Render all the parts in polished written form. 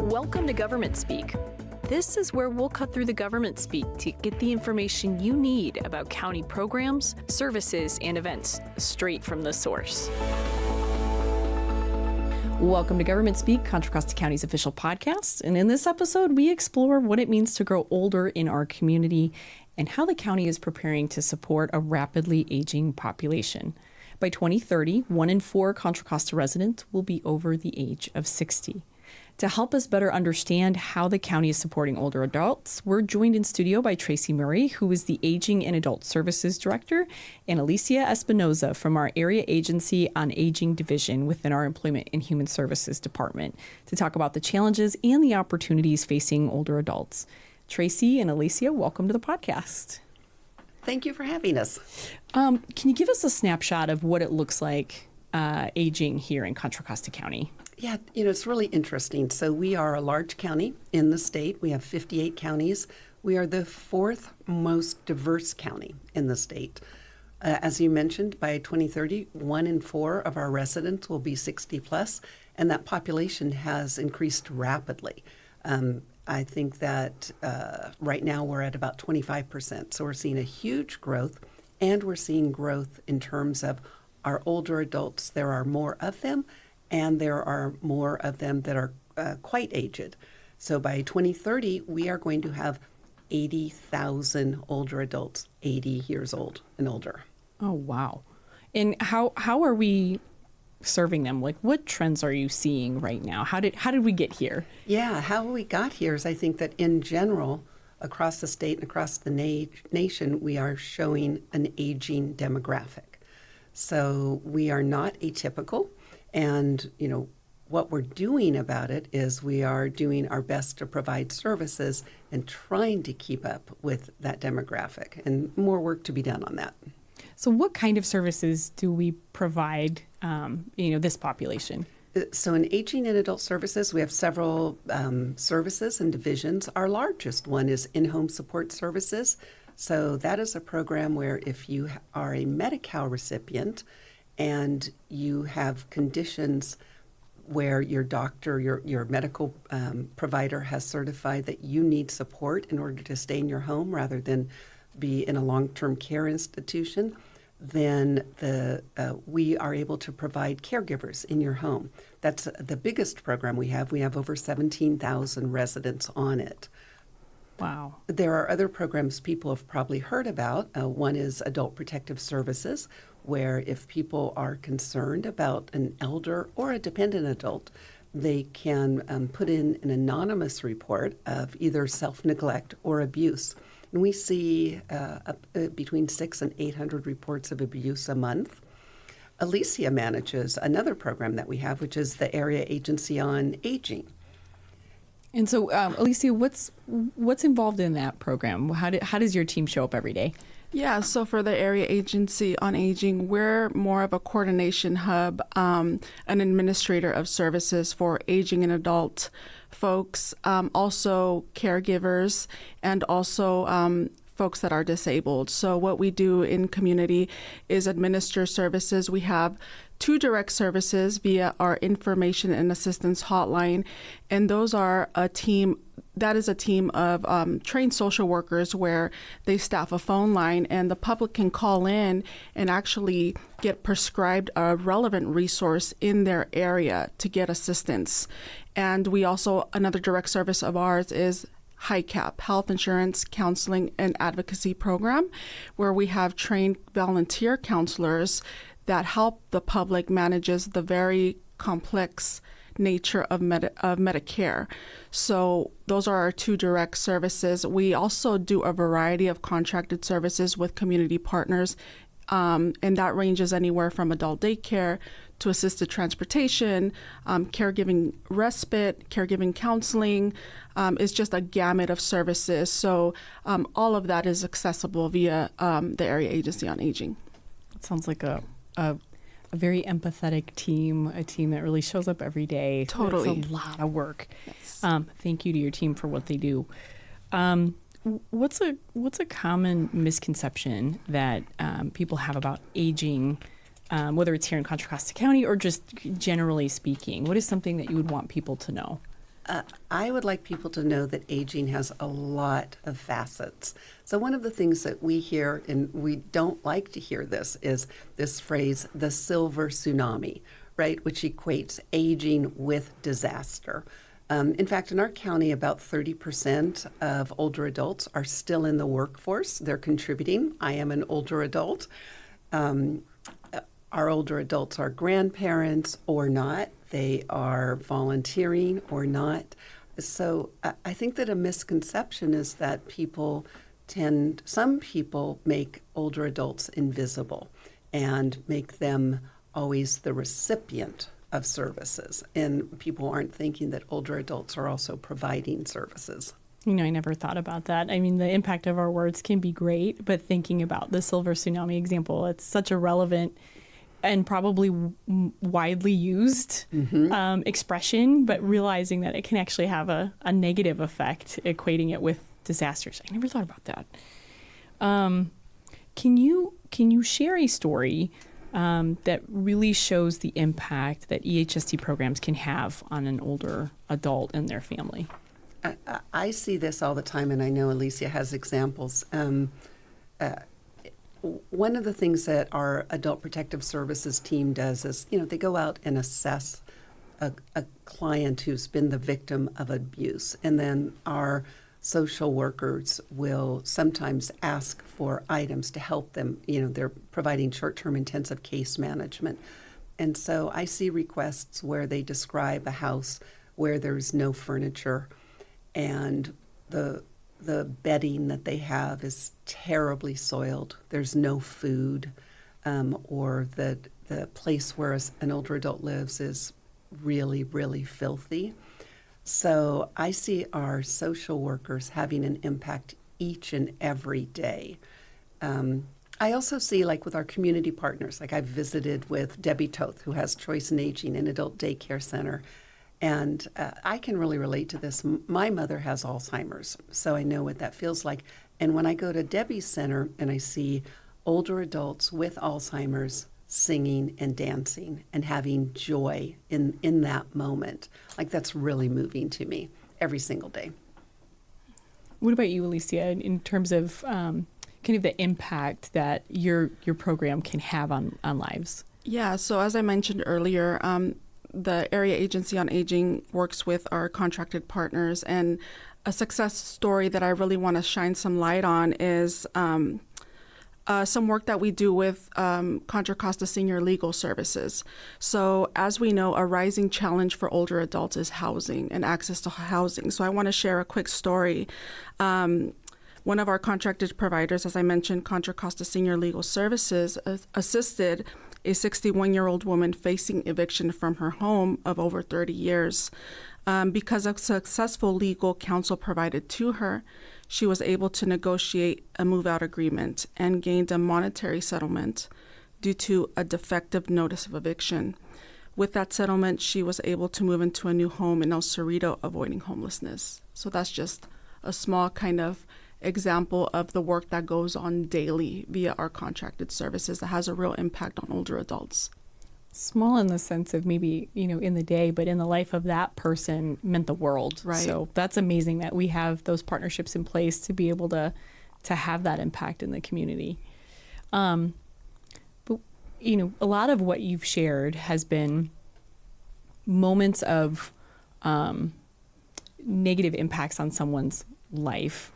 Welcome to Government Speak. This is where we'll cut through the government speak to get the information you need about county programs, services, and events straight from the source. Welcome to Government Speak, Contra Costa County's official podcast. And in this episode, we explore what it means to grow older in our community and how the county is preparing to support a rapidly aging population. By 2030, 1 in 4 Contra Costa residents will be over the age of 60. To help us better understand how the county is supporting older adults, we're joined in studio by Tracy Murray, who is the Aging and Adult Services Director, and Alicia Espinoza from our Area Agency on Aging Division within our Employment and Human Services Department, to talk about the challenges and the opportunities facing older adults. Tracy and Alicia, welcome to the podcast. Thank you for having us. Can you give us a snapshot of what it looks like aging here in Contra Costa County? Yeah, it's really interesting. So we are a large county in the state. We have 58 counties. We are the 4th most diverse county in the state. As you mentioned, by 2030, 1 in 4 of our residents will be 60 plus, and that population has increased rapidly. I think that right now we're at about 25%. So we're seeing a huge growth, and we're seeing growth in terms of our older adults. There are more of them, and there are more of them that are quite aged. So by 2030, we are going to have 80,000 older adults, 80 years old and older. Oh, wow. And how are we serving them? Like, what trends are you seeing right now? How did we get here? Yeah, how we got here is I think that in general, across the state and across the nation, we are showing an aging demographic. So we are not atypical. And, what we're doing about it is we are doing our best to provide services and trying to keep up with that demographic, and more work to be done on that. So what kind of services do we provide, this population? So in Aging and Adult Services, we have several services and divisions. Our largest one is in-home support services. So that is a program where if you are a Medi-Cal recipient and you have conditions where your doctor, your medical provider has certified that you need support in order to stay in your home rather than be in a long-term care institution, then we are able to provide caregivers in your home. That's the biggest program we have. We have over 17,000 residents on it. Wow. There are other programs people have probably heard about. One is Adult Protective Services, where if people are concerned about an elder or a dependent adult, they can put in an anonymous report of either self-neglect or abuse. And we see between 600 and 800 reports of abuse a month. Alicia manages another program that we have, which is the Area Agency on Aging. And so, Alicia, what's involved in that program? How does your team show up every day? Yeah, so for the Area Agency on Aging, we're more of a coordination hub, an administrator of services for aging and adult folks, also caregivers, and also folks that are disabled. So what we do in community is administer services. We have 2 direct services via our information and assistance hotline, and those are a team of trained social workers where they staff a phone line, and the public can call in and actually get prescribed a relevant resource in their area to get assistance. And we also, another direct service of ours is HICAP, Health Insurance Counseling and Advocacy Program, where we have trained volunteer counselors that help the public manages the very complex nature of Medicare. So those are our 2 direct services. We also do a variety of contracted services with community partners, and that ranges anywhere from adult daycare to assisted transportation, caregiving respite, caregiving counseling. It's just a gamut of services. So all of that is accessible via the Area Agency on Aging. It sounds like a very empathetic team, a team that really shows up every day. Totally. It's a lot of work. Yes. Thank you to your team for what they do. What's a common misconception that people have about aging, whether it's here in Contra Costa County or just generally speaking? What is something that you would want people to know? I would like people to know that aging has a lot of facets. So one of the things that we hear, and we don't like to hear this, is this phrase, the silver tsunami, right, which equates aging with disaster. In fact, in our county, about 30% of older adults are still in the workforce. They're contributing. I am an older adult. Our older adults are grandparents or not. They are volunteering or not. So I think that a misconception is that some people make older adults invisible and make them always the recipient of services. And people aren't thinking that older adults are also providing services. You know, I never thought about that. I mean, the impact of our words can be great, but thinking about the silver tsunami example, it's such a relevant and probably widely used expression, but realizing that it can actually have a negative effect, equating it with disasters. I never thought about that. Can you share a story that really shows the impact that EHST programs can have on an older adult and their family? I see this all the time, and I know Alicia has examples. One of the things that our Adult Protective Services team does is, they go out and assess a client who's been the victim of abuse, and then our social workers will sometimes ask for items to help them. They're providing short-term intensive case management. And so I see requests where they describe a house where there's no furniture and the bedding that they have is terribly soiled. There's no food, or the place where an older adult lives is really, really filthy. So I see our social workers having an impact each and every day. I also see, like with our community partners, like I've visited with Debbie Toth, who has Choice in Aging, an adult daycare center. And I can really relate to this. My mother has Alzheimer's, so I know what that feels like. And when I go to Debbie's center and I see older adults with Alzheimer's singing and dancing and having joy in that moment, like that's really moving to me every single day. What about you, Alicia, in terms of kind of the impact that your program can have on lives? Yeah, so as I mentioned earlier, the Area Agency on Aging works with our contracted partners, and a success story that I really want to shine some light on is some work that we do with Contra Costa Senior Legal Services. So as we know, a rising challenge for older adults is housing and access to housing. So I want to share a quick story. One of our contracted providers, as I mentioned, Contra Costa Senior Legal Services, assisted a 61-year-old woman facing eviction from her home of over 30 years. Because of successful legal counsel provided to her, she was able to negotiate a move-out agreement and gained a monetary settlement due to a defective notice of eviction. With that settlement, she was able to move into a new home in El Cerrito, avoiding homelessness. So that's just a small kind of example of the work that goes on daily via our contracted services that has a real impact on older adults. Small in the sense of maybe, in the day, but in the life of that person meant the world. Right. So that's amazing that we have those partnerships in place to be able to have that impact in the community. But, a lot of what you've shared has been moments of negative impacts on someone's life.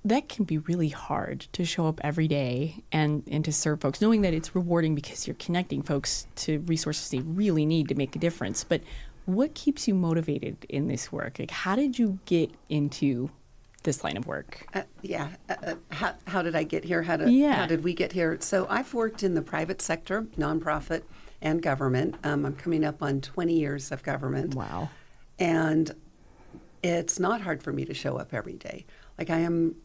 That can be really hard to show up every day and to serve folks, knowing that it's rewarding because you're connecting folks to resources they really need to make a difference. But what keeps you motivated in this work? Like, how did you get into this line of work? How did I get here? How did we get here? So I've worked in the private sector, nonprofit, and government. I'm coming up on 20 years of government. Wow. And it's not hard for me to show up every day. Like, I am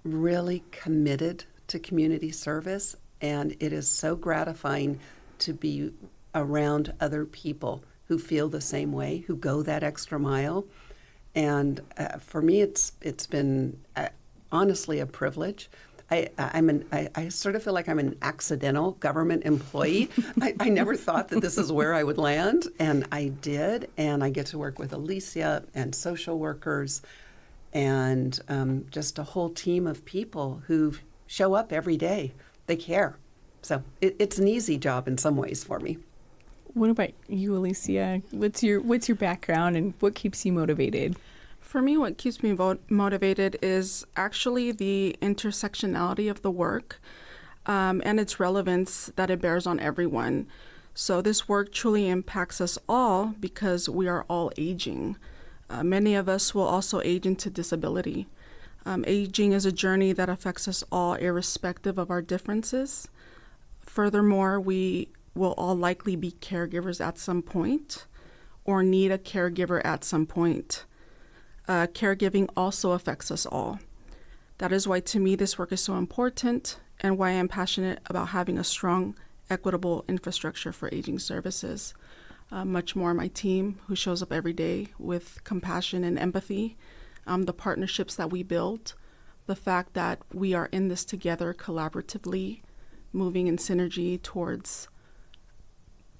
really committed to community service, and it is so gratifying to be around other people who feel the same way, who go that extra mile. And for me, it's been honestly a privilege. I sort of feel like I'm an accidental government employee. I never thought that this is where I would land, and I did. And I get to work with Alicia and social workers and just a whole team of people who show up every day. They care. So it's an easy job in some ways for me. What about you, Alicia? What's your background and what keeps you motivated? For me, what keeps me motivated is actually the intersectionality of the work and its relevance that it bears on everyone. So this work truly impacts us all because we are all aging. Many of us will also age into disability. Aging is a journey that affects us all irrespective of our differences. Furthermore, we will all likely be caregivers at some point or need a caregiver at some point. Caregiving also affects us all. That is why, to me, this work is so important and why I'm passionate about having a strong, equitable infrastructure for aging services. Much more my team, who shows up every day with compassion and empathy, the partnerships that we build, the fact that we are in this together collaboratively, moving in synergy towards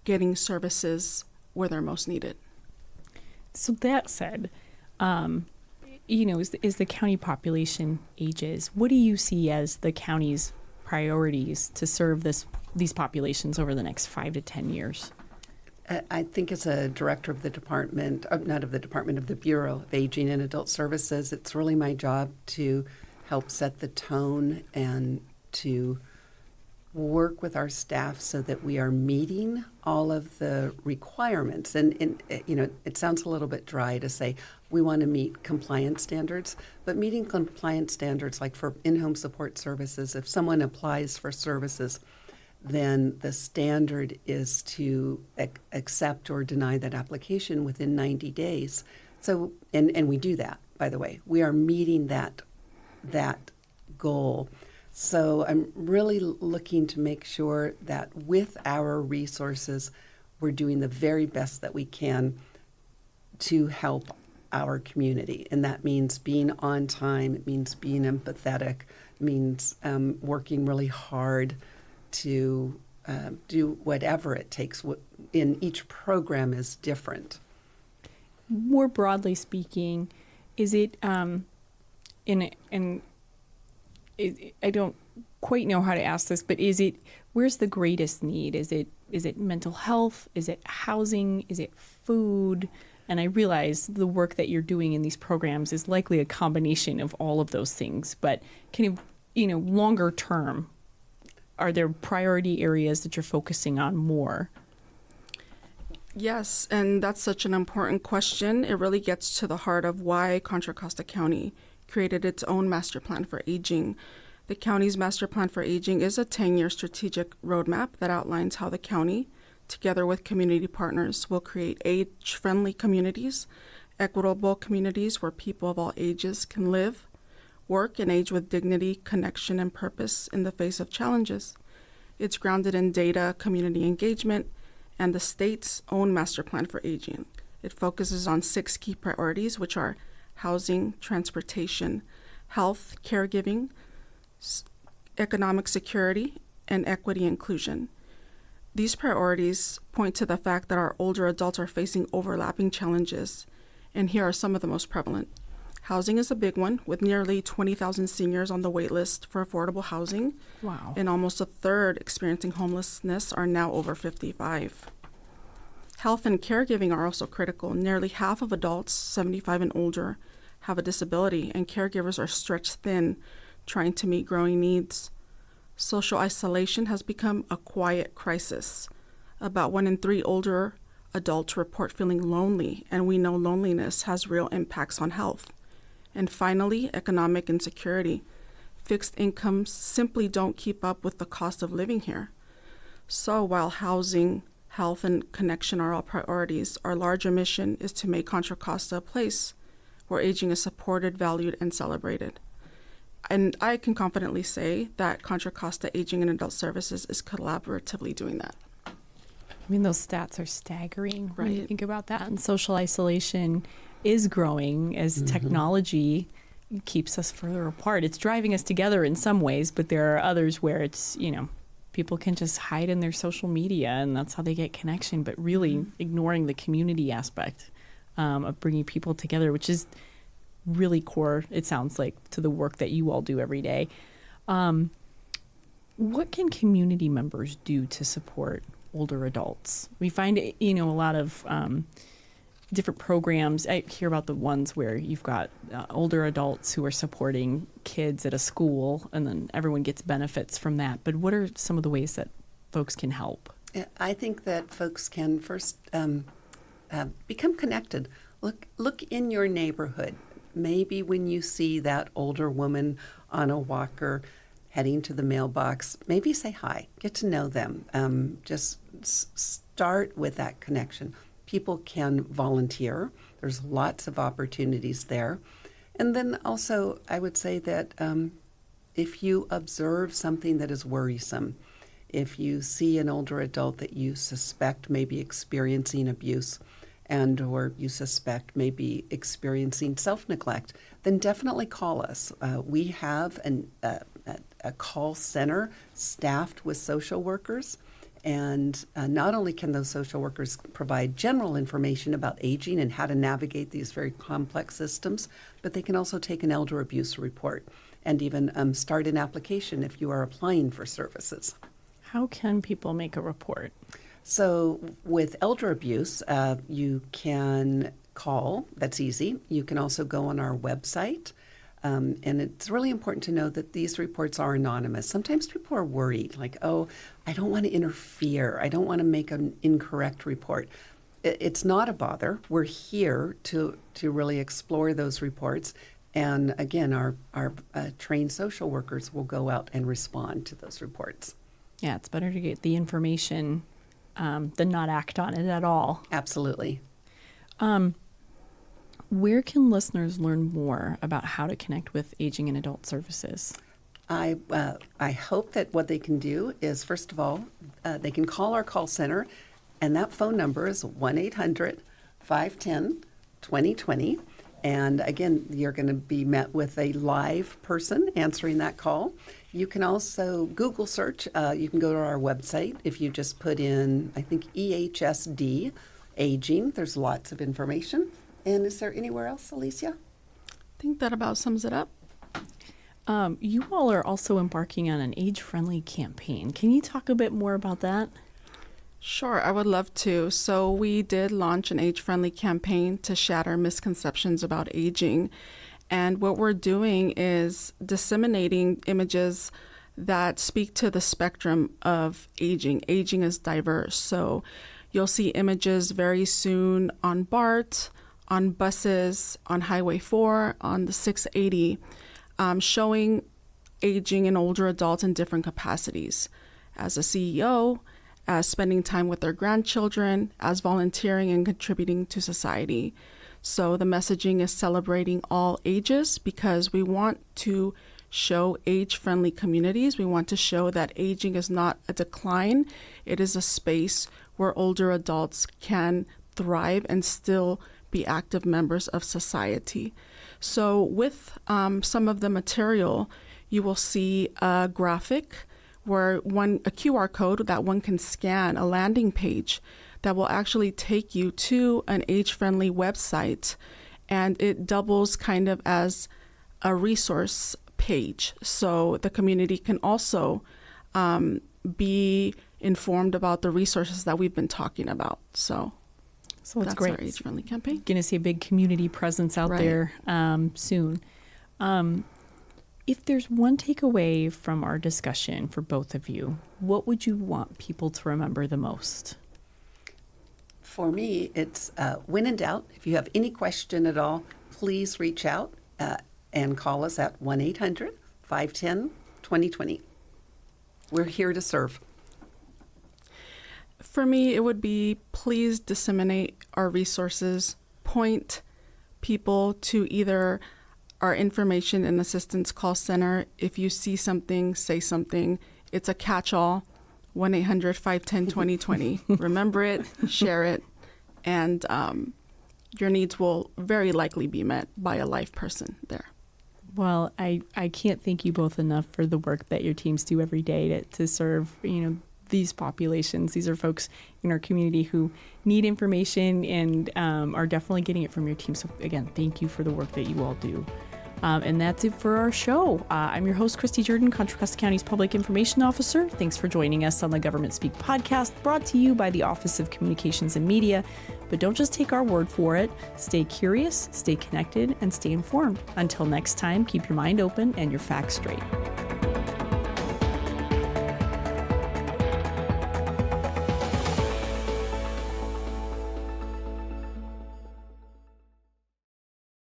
getting services where they're most needed. So that said, as the county population ages, what do you see as the county's priorities to serve these populations over the next 5 to 10 years? I think as a director of the department, not of the department, of the Bureau of Aging and Adult Services, it's really my job to help set the tone and to work with our staff so that we are meeting all of the requirements. And it sounds a little bit dry to say we want to meet compliance standards, but meeting compliance standards, like for in-home support services, if someone applies for services, then the standard is to accept or deny that application within 90 days. So, and we do that, by the way. We are meeting that goal. So I'm really looking to make sure that with our resources, we're doing the very best that we can to help our community. And that means being on time, it means being empathetic, it means working really hard to do whatever it takes. In each program is different. More broadly speaking, is it I don't quite know how to ask this, but where's the greatest need? Is it mental health? Is it housing? Is it food? And I realize the work that you're doing in these programs is likely a combination of all of those things, but longer term, are there priority areas that you're focusing on more? Yes, and that's such an important question. It really gets to the heart of why Contra Costa County created its own master plan for aging. The county's master plan for aging is a 10-year strategic roadmap that outlines how the county, together with community partners, will create age-friendly communities, equitable communities where people of all ages can live, work, and age with dignity, connection, and purpose in the face of challenges. It's grounded in data, community engagement, and the state's own master plan for aging. It focuses on 6 key priorities, which are housing, transportation, health, caregiving, economic security, and equity inclusion. These priorities point to the fact that our older adults are facing overlapping challenges, and here are some of the most prevalent. Housing is a big one, with nearly 20,000 seniors on the wait list for affordable housing. Wow. And almost a third experiencing homelessness are now over 55. Health and caregiving are also critical. Nearly half of adults 75 and older have a disability, and caregivers are stretched thin trying to meet growing needs. Social isolation has become a quiet crisis. About 1 in 3 older adults report feeling lonely, and we know loneliness has real impacts on health. And finally, economic insecurity. Fixed incomes simply don't keep up with the cost of living here. So while housing, health, and connection are all priorities, our larger mission is to make Contra Costa a place where aging is supported, valued, and celebrated. And I can confidently say that Contra Costa Aging and Adult Services is collaboratively doing that. I mean, those stats are staggering when you Right. think about that. And social isolation is growing as technology keeps us further apart. It's driving us together in some ways, but there are others where it's, people can just hide in their social media and that's how they get connection, but really ignoring the community aspect of bringing people together, which is really core, it sounds like, to the work that you all do every day. What can community members do to support older adults? We find, a lot of different programs. I hear about the ones where you've got older adults who are supporting kids at a school, and then everyone gets benefits from that. But what are some of the ways that folks can help? I think that folks can first become connected. Look in your neighborhood. Maybe when you see that older woman on a walker heading to the mailbox, maybe say hi, get to know them. Just start with that connection. People can volunteer. There's lots of opportunities there. And then also, I would say that if you observe something that is worrisome, if you see an older adult that you suspect may be experiencing abuse and or you suspect may be experiencing self-neglect, then definitely call us. We have a call center staffed with social workers. And not only can those social workers provide general information about aging and how to navigate these very complex systems, but they can also take an elder abuse report and even start an application if you are applying for services. How can people make a report? So with elder abuse, you can call. That's easy. You can also go on our website. And it's really important to know that these reports are anonymous. Sometimes people are worried, like, oh, I don't want to interfere. I don't want to make an incorrect report. It's not a bother. We're here to really explore those reports. And again, our trained social workers will go out and respond to those reports. Yeah, it's better to get the information than not act on it at all. Absolutely. Where can listeners learn more about how to connect with Aging and Adult Services? I hope that what they can do is, first of all, they can call our call center, and that phone number is 1-800-510-2020. And again, you're going to be met with a live person answering that call. You can also Google search. You can go to our website. If you just put in, I think, EHSD, aging, there's lots of information. And is there anywhere else, Alicia? I think that about sums it up. You all are also embarking on an age-friendly campaign. Can you talk a bit more about that? Sure, I would love to. So we did launch an age-friendly campaign to shatter misconceptions about aging. And what we're doing is disseminating images that speak to the spectrum of aging. Aging is diverse. So you'll see images very soon on BART, on buses, on Highway 4, on the 680, showing aging and older adults in different capacities. As a CEO, as spending time with their grandchildren, as volunteering and contributing to society. So the messaging is celebrating all ages because we want to show age-friendly communities. We want to show that aging is not a decline. It is a space where older adults can thrive and still be active members of society. So with some of the material, you will see a graphic where a QR code that one can scan, a landing page that will actually take you to an age-friendly website, and it doubles kind of as a resource page. So the community can also be informed about the resources that we've been talking about. So it's that's great. Our age-friendly campaign. Going to see a big community presence out there soon. If there's one takeaway from our discussion for both of you, what would you want people to remember the most? For me, it's when in doubt, if you have any question at all, please reach out and call us at 1-800-510-2020. We're here to serve. For me, it would be please disseminate our resources, point people to either our information and assistance call center. If you see something, say something. It's a catch-all, 1-800-510-2020. Remember it, share it, and your needs will very likely be met by a live person there. Well, I can't thank you both enough for the work that your teams do every day to serve, these populations. These are folks in our community who need information and are definitely getting it from your team. So again, thank you for the work that you all do. And that's it for our show. I'm your host, Kristi Jourdan, Contra Costa County's Public Information Officer. Thanks for joining us on the Government Speak podcast, brought to you by the Office of Communications and Media. But don't just take our word for it. Stay curious, stay connected, and stay informed. Until next time, keep your mind open and your facts straight.